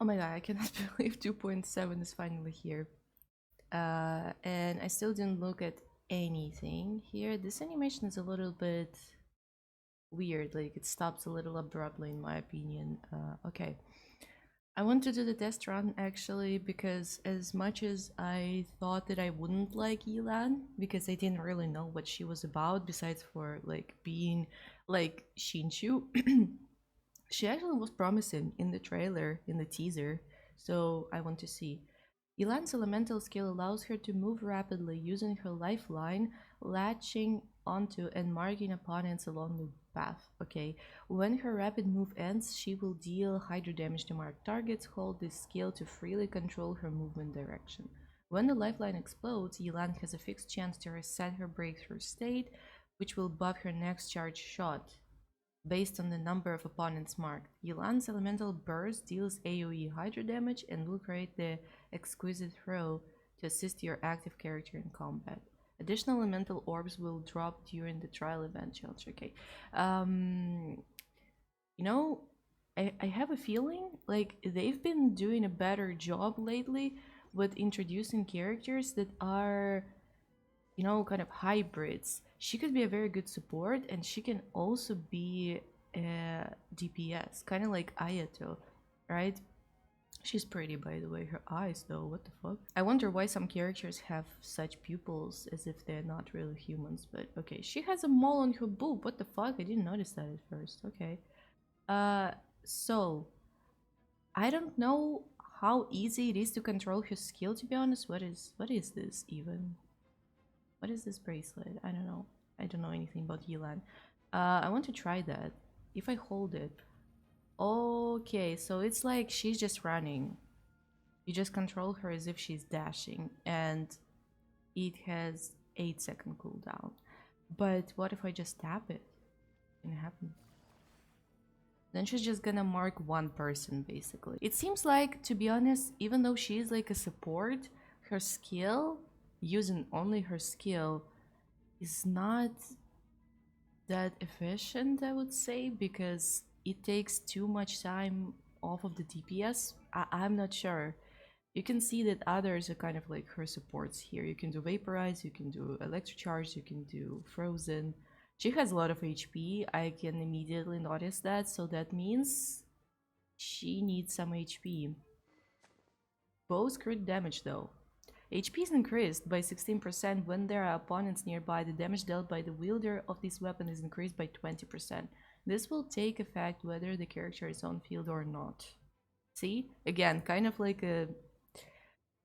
Oh my god, I cannot believe 2.7 is finally here. And I still didn't look at anything here. This animation is a little bit weird, like it stops a little abruptly in my opinion. Okay. I want to do the test run actually because as much as I thought that I wouldn't like Yelan because I didn't really know what she was about besides for like being like Shinshu, she actually was promising in the trailer, in the teaser, so I want to see. Yelan's elemental skill allows her to move rapidly using her lifeline, latching onto and marking opponents along the path. Okay, when her rapid move ends, she will deal hydro damage to marked targets. Hold this skill to freely control her movement direction. When the lifeline explodes, Yelan has a fixed chance to reset her breakthrough state, which will buff her next charge shot based on the number of opponents marked. Yelan's elemental burst deals AoE hydro damage and will create the exquisite throw to assist your active character in combat. Additional elemental orbs will drop during the trial event challenge. Okay. You know, I have a feeling like they've been doing a better job lately with introducing characters that are, you know, kind of hybrids. She could be a very good support and she can also be a DPS, kind of like Ayato, right? She's pretty, by the way. Her eyes, though, what the fuck? I wonder why some characters have such pupils as if they're not really humans, but okay. She has a mole on her boob. What the fuck? I didn't notice that at first. Okay. Uh, so I don't know how easy it is to control her skill, to be honest. What is this even? What is this bracelet? I don't know. I don't know anything about Yelan. I want to try that. If I hold it. Okay, so it's like she's just running. You just control her as if she's dashing. And it has 8-second cooldown. But what if I just tap it? Can it happen? Then she's just gonna mark one person, basically. It seems like, to be honest, even though she is like a support, her skill, using only her skill, is not that efficient, I would say, because it takes too much time off of the DPS. I'm not sure. You can see that others are kind of like her supports here. You can do Vaporize, you can do Electrocharge, you can do Frozen. She has a lot of HP. I can immediately notice that, so that means she needs some HP. Both crit damage though. HP is increased by 16% when there are opponents nearby. The damage dealt by the wielder of this weapon is increased by 20%. This will take effect whether the character is on field or not. See? Again, kind of like a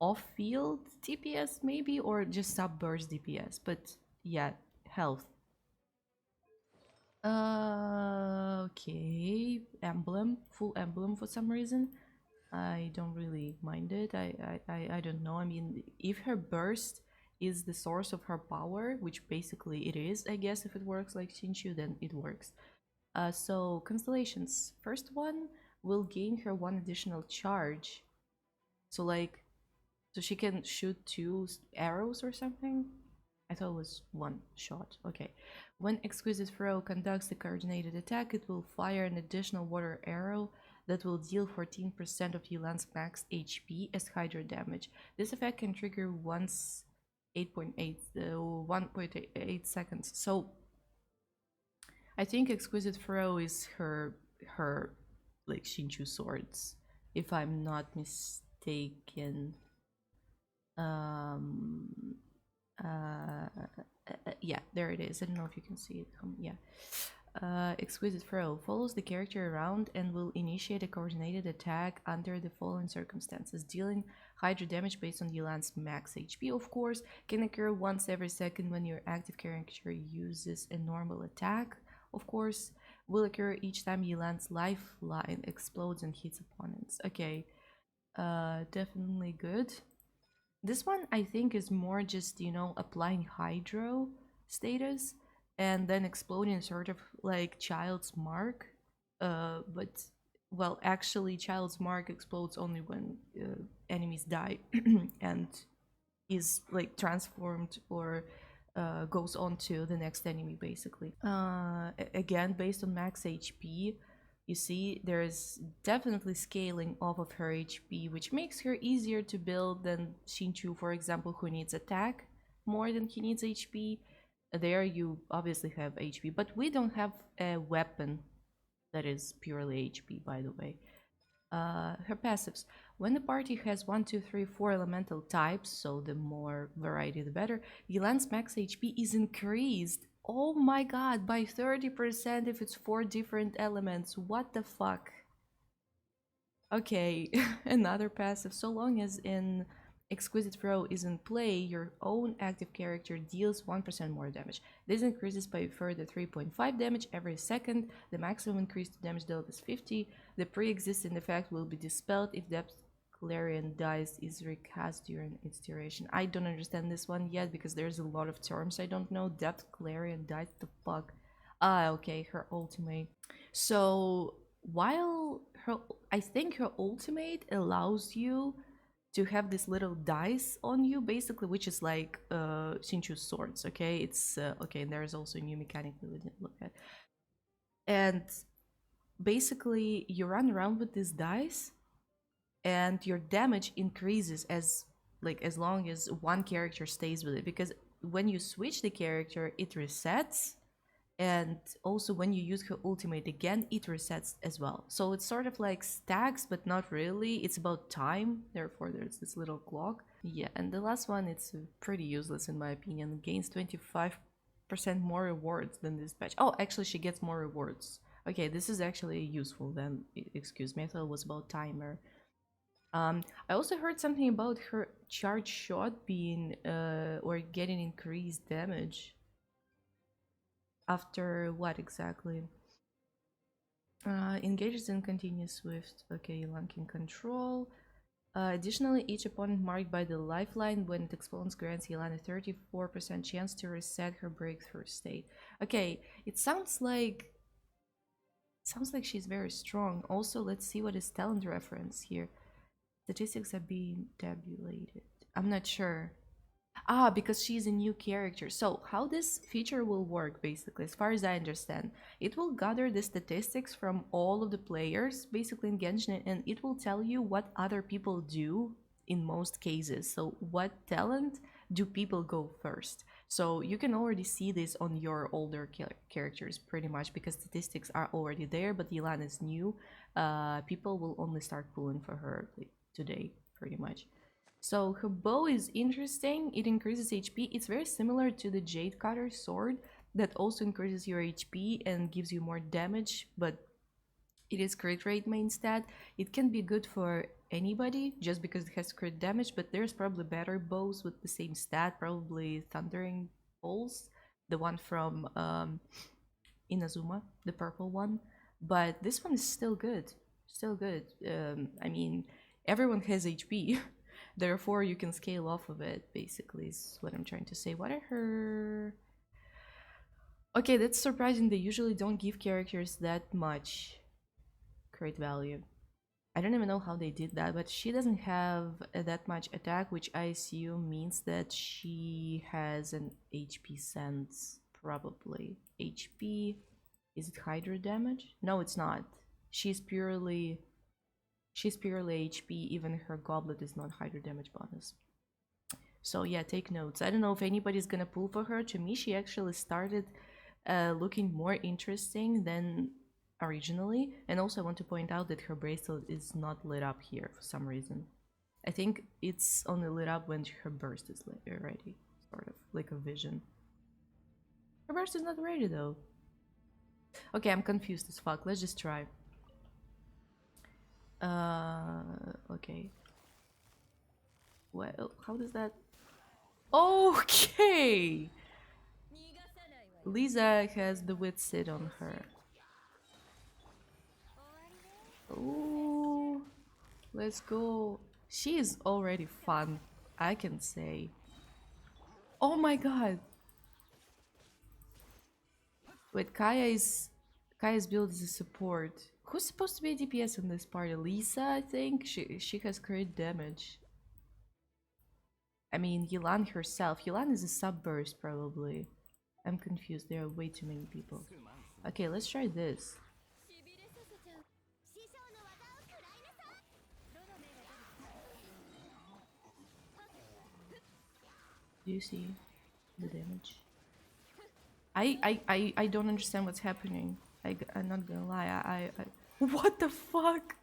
off-field DPS maybe, or just sub-burst DPS. But yeah, health. Okay, emblem, full emblem for some reason. I don't really mind it. I don't know. I mean, if her burst is the source of her power, which basically it is, I guess, if it works like Shinshu, then it works. So constellations. First one will gain her one additional charge. So like, so she can shoot 2 arrows or something. I thought it was one shot. Okay. When Exquisite Throw conducts a coordinated attack, it will fire an additional water arrow that will deal 14% of Yelan's max HP as hydro damage. This effect can trigger once 1.8 seconds. So I think Exquisite Throw is her like Shinshu swords, if I'm not mistaken. Um yeah, there it is. I don't know if you can see it. Yeah. Exquisite Throw follows the character around and will initiate a coordinated attack under the following circumstances. Dealing hydro damage based on Yelan's max HP, of course, can occur once every second when your active character uses a normal attack. Of course, will occur each time Yelan's lifeline explodes and hits opponents. Okay, definitely good. This one I think is more just, you know, applying hydro status and then exploding sort of like Child's Mark. But, well, actually, Child's Mark explodes only when enemies die and is like transformed or goes on to the next enemy, basically. Again, based on max HP, You see, there is definitely scaling off of her HP, which makes her easier to build than Xinchu, for example, who needs attack more than he needs HP. There you obviously have HP, but we don't have a weapon that is purely HP, by the way. Her passives. When the party has 1, 2, 3, 4 elemental types, so the more variety the better, Yelan's max HP is increased. Oh my god, by 30% if it's 4 different elements. What the fuck? Okay, another passive. So long as an Exquisite Throw is in play, your own active character deals 1% more damage. This increases by a further 3.5 damage every second. The maximum increase to damage dealt is 50. The pre-existing effect will be dispelled if Depth ʟɪRds is recast during its duration. I don't understand this one yet because there's a lot of terms I don't know. Depth ʟɪRds, the fuck? Ah, okay, her ultimate. So while her, I think her ultimate allows you to have this little dice on you, basically, which is like Xinchu's swords. Okay, it's okay. And there is also a new mechanic that we didn't look at, and basically you run around with this dice, and your damage increases as long as one character stays with it. Because when you switch the character, it resets, and also when you use her ultimate again, it resets as well. So it's sort of like stacks, but not really. It's about time, therefore there's this little clock. Yeah, and the last one, it's pretty useless in my opinion. It gains 25% more rewards than this patch. Oh, actually she gets more rewards. Okay, this is actually useful then. Excuse me, I thought it was about timer. I also heard something about her charge shot being or getting increased damage. After what exactly? Engages in continuous swift. Okay, Yelan can control. Additionally, each opponent marked by the lifeline when it explodes grants Yelan a 34% chance to reset her breakthrough state. Okay, it sounds like she's very strong. Also, let's see what is talent reference here. Statistics have been tabulated. I'm not sure. Ah, because she's a new character. So how this feature will work, basically, as far as I understand, it will gather the statistics from all of the players, basically in Genshin, and it will tell you what other people do in most cases. So what talent do people go first? So you can already see this on your older characters, pretty much, because statistics are already there, but Yelan is new. People will only start pulling for her today, pretty much. So her bow is interesting. It increases HP. It's very similar to the Jade Cutter sword that also increases your HP and gives you more damage, but it is crit rate main stat. It can be good for anybody just because it has crit damage, but there's probably better bows with the same stat, probably Thundering Pulse, the one from Inazuma, the purple one. But this one is still good. Still good. I mean, everyone has HP. Therefore, you can scale off of it, basically, is what I'm trying to say. What are her... Okay, that's surprising. They usually don't give characters that much crit value. I don't even know how they did that, but she doesn't have that much attack, which I assume means that she has an HP sense, probably. HP... Is it Hydra damage? No, it's not. She's purely HP, even her goblet is not Hydra damage bonus. So yeah, take notes. I don't know if anybody's gonna pull for her. To me, she actually started looking more interesting than originally. And also I want to point out that her bracelet is not lit up here for some reason. I think it's only lit up when her burst is ready, sort of like a vision. Her burst is not ready though. Okay, I'm confused as fuck. Let's just try. Okay. Well, how does that... Okay! Lisa has the wit sit on her. Oh, let's go. She is already fun, I can say. Oh my god. Wait, Kaya's build is a support. Who's supposed to be a DPS in this party? Lisa, I think. She has crit damage. I mean, Yelan herself. Yelan is a sub-burst, probably. I'm confused. There are way too many people. Okay, let's try this. Do you see the damage? I don't understand what's happening. I'm not gonna lie. What the fuck?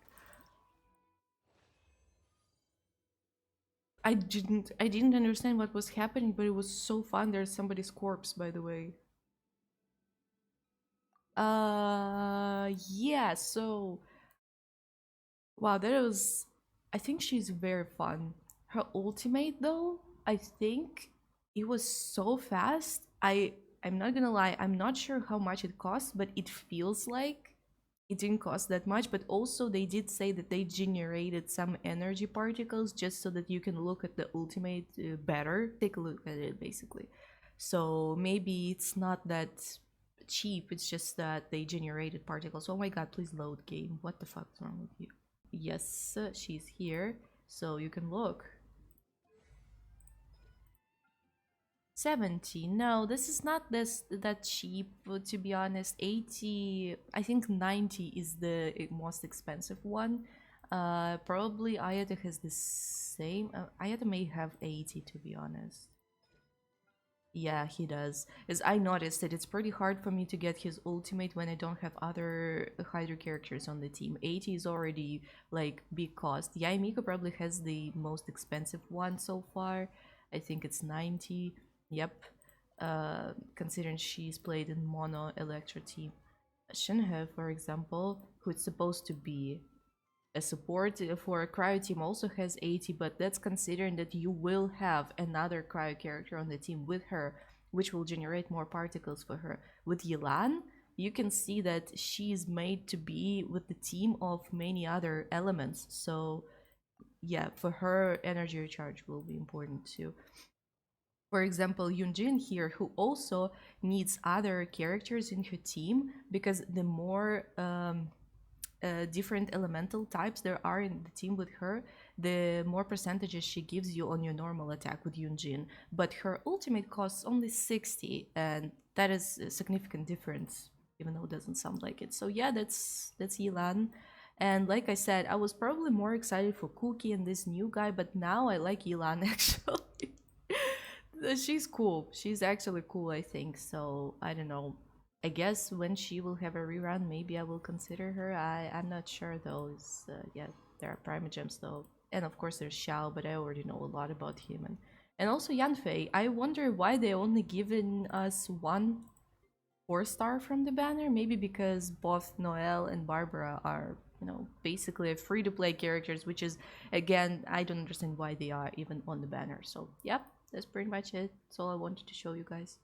I didn't understand what was happening, but it was so fun. There's somebody's corpse, by the way. Yeah, so wow, that was, I think she's very fun. Her ultimate though, I think it was so fast. I'm not gonna lie, I'm not sure how much it cost, but it feels like it didn't cost that much. But also they did say that they generated some energy particles just so that you can look at the ultimate better. Take a look at it basically. So maybe it's not that cheap, it's just that they generated particles. Oh my god, please load game. What the fuck's wrong with you? Yes, she's here, so you can look. 70. No, this is not this that cheap, to be honest. 80, I think 90 is the most expensive one. Probably Ayata has the same. Ayata may have 80, to be honest. Yeah, he does. As I noticed that it's pretty hard for me to get his ultimate when I don't have other Hydra characters on the team. 80 is already like big cost. Yeah, Miko probably has the most expensive one so far. I think it's 90. Yep. Considering she's played in mono Electro team. Shinhe, for example, who's supposed to be a support for a cryo team, also has 80, but that's considering that you will have another cryo character on the team with her, which will generate more particles for her. With Yelan, you can see that she's made to be with the team of many other elements, so yeah, for her energy recharge will be important too. For example, Yunjin here, who also needs other characters in her team, because the more different elemental types there are in the team with her, the more percentages she gives you on your normal attack with Yunjin. But her ultimate costs only 60, and that is a significant difference, even though it doesn't sound like it. So yeah, that's Yelan. And like I said, I was probably more excited for Cookie and this new guy, but now I like Yelan actually. She's cool. She's actually cool, I think. So I don't know. I guess when she will have a rerun, maybe I will consider her. I'm not sure though. Yeah, there are Primogems though, and of course there's Xiao, but I already know a lot about him, and also Yanfei. I wonder why they only given us one 4-star from the banner. Maybe because both Noelle and Barbara are, basically free to play characters, which is, again, I don't understand why they are even on the banner. So, yep, that's pretty much it. That's all I wanted to show you guys.